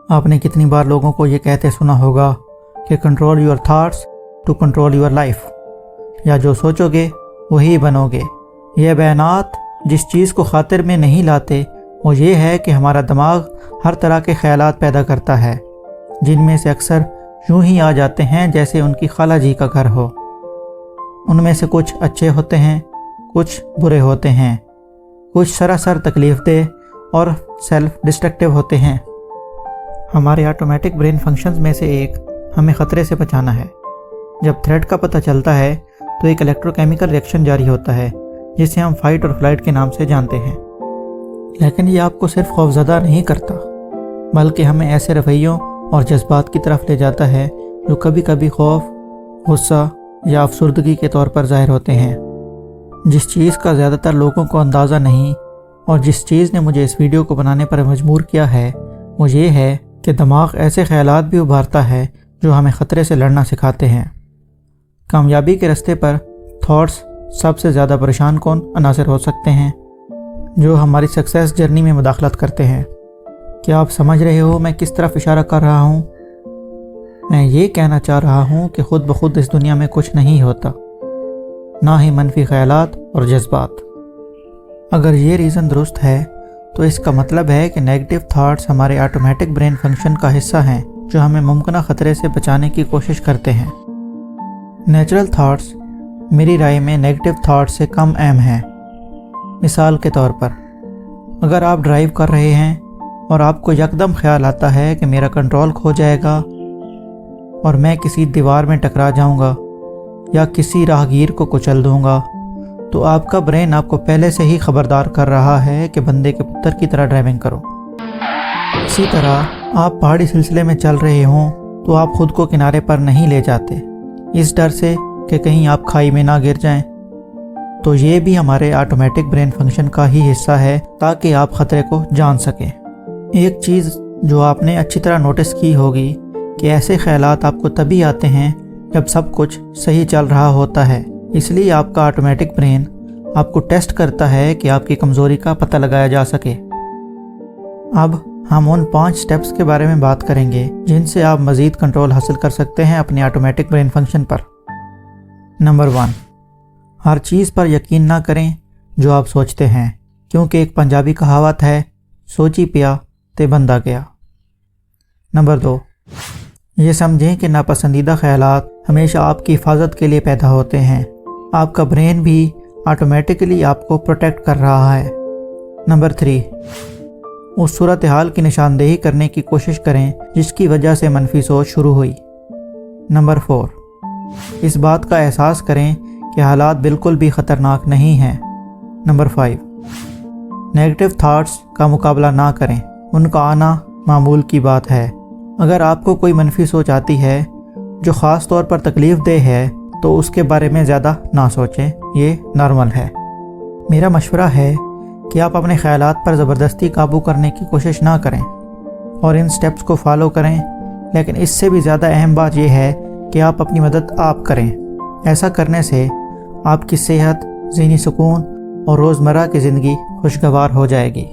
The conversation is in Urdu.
آپ نے کتنی بار لوگوں کو یہ کہتے سنا ہوگا کہ control your thoughts to control your life, یا جو سوچو گے وہی بنو گے۔ یہ بیانات جس چیز کو خاطر میں نہیں لاتے وہ یہ ہے کہ ہمارا دماغ ہر طرح کے خیالات پیدا کرتا ہے، جن میں سے اکثر یوں ہی آ جاتے ہیں جیسے ان کی خالہ جی کا گھر ہو۔ ان میں سے کچھ اچھے ہوتے ہیں، کچھ برے ہوتے ہیں، کچھ سراسر تکلیف دہ اور سیلف ڈسٹرکٹیو ہوتے ہیں۔ ہمارے آٹومیٹک برین فنکشنز میں سے ایک ہمیں خطرے سے بچانا ہے۔ جب تھریٹ کا پتہ چلتا ہے تو ایک الیکٹروکیمیکل ریئیکشن جاری ہوتا ہے جسے ہم فائٹ اور فلائٹ کے نام سے جانتے ہیں، لیکن یہ آپ کو صرف خوفزدہ نہیں کرتا بلکہ ہمیں ایسے رویوں اور جذبات کی طرف لے جاتا ہے جو کبھی کبھی خوف، غصہ یا افسردگی کے طور پر ظاہر ہوتے ہیں۔ جس چیز کا زیادہ تر لوگوں کو اندازہ نہیں اور جس چیز نے مجھے اس ویڈیو کو بنانے پر مجبور کیا ہے وہ یہ ہے کہ دماغ ایسے خیالات بھی ابھارتا ہے جو ہمیں خطرے سے لڑنا سکھاتے ہیں۔ کامیابی کے راستے پر تھاٹس سب سے زیادہ پریشان کن عناصر ہو سکتے ہیں جو ہماری سکسیس جرنی میں مداخلت کرتے ہیں۔ کیا آپ سمجھ رہے ہو میں کس طرف اشارہ کر رہا ہوں؟ میں یہ کہنا چاہ رہا ہوں کہ خود بخود اس دنیا میں کچھ نہیں ہوتا، نہ ہی منفی خیالات اور جذبات۔ اگر یہ ریزن درست ہے تو اس کا مطلب ہے کہ نیگیٹو تھاٹس ہمارے آٹومیٹک برین فنکشن کا حصہ ہیں جو ہمیں ممکنہ خطرے سے بچانے کی کوشش کرتے ہیں۔ نیچرل تھاٹس میری رائے میں نیگیٹو تھاٹس سے کم اہم ہیں۔ مثال کے طور پر، اگر آپ ڈرائیو کر رہے ہیں اور آپ کو یکدم خیال آتا ہے کہ میرا کنٹرول کھو جائے گا اور میں کسی دیوار میں ٹکرا جاؤں گا یا کسی راہگیر کو کچل دوں گا، تو آپ کا برین آپ کو پہلے سے ہی خبردار کر رہا ہے کہ بندے کے پتر کی طرح ڈرائیونگ کرو۔ اسی طرح آپ پہاڑی سلسلے میں چل رہے ہوں تو آپ خود کو کنارے پر نہیں لے جاتے، اس ڈر سے کہ کہیں آپ کھائی میں نہ گر جائیں۔ تو یہ بھی ہمارے آٹومیٹک برین فنکشن کا ہی حصہ ہے تاکہ آپ خطرے کو جان سکیں۔ ایک چیز جو آپ نے اچھی طرح نوٹس کی ہوگی کہ ایسے خیالات آپ کو تبھی آتے ہیں جب سب کچھ صحیح چل رہا ہوتا ہے، اس لیے آپ کا آٹومیٹک برین آپ کو ٹیسٹ کرتا ہے کہ آپ کی کمزوری کا پتہ لگایا جا سکے۔ اب ہم ان 5 سٹیپس کے بارے میں بات کریں گے جن سے آپ مزید کنٹرول حاصل کر سکتے ہیں اپنی آٹومیٹک برین فنکشن پر۔ نمبر 1، ہر چیز پر یقین نہ کریں جو آپ سوچتے ہیں، کیونکہ ایک پنجابی کہاوت ہے، سوچی پیا تے بندہ گیا۔ نمبر 2، یہ سمجھیں کہ ناپسندیدہ خیالات ہمیشہ آپ کی حفاظت کے لیے پیدا ہوتے ہیں، آپ کا برین بھی آٹومیٹکلی آپ کو پروٹیکٹ کر رہا ہے۔ نمبر 3، اس صورتحال کی نشاندہی کرنے کی کوشش کریں جس کی وجہ سے منفی سوچ شروع ہوئی۔ نمبر 4، اس بات کا احساس کریں کہ حالات بالکل بھی خطرناک نہیں ہیں۔ نمبر 5، نیگیٹو تھاٹس کا مقابلہ نہ کریں، ان کا آنا معمول کی بات ہے۔ اگر آپ کو کوئی منفی سوچ آتی ہے جو خاص طور پر تکلیف دہ ہے تو اس کے بارے میں زیادہ نہ سوچیں، یہ نارمل ہے۔ میرا مشورہ ہے کہ آپ اپنے خیالات پر زبردستی قابو کرنے کی کوشش نہ کریں اور ان سٹیپس کو فالو کریں، لیکن اس سے بھی زیادہ اہم بات یہ ہے کہ آپ اپنی مدد آپ کریں۔ ایسا کرنے سے آپ کی صحت، ذہنی سکون اور روزمرہ کی زندگی خوشگوار ہو جائے گی۔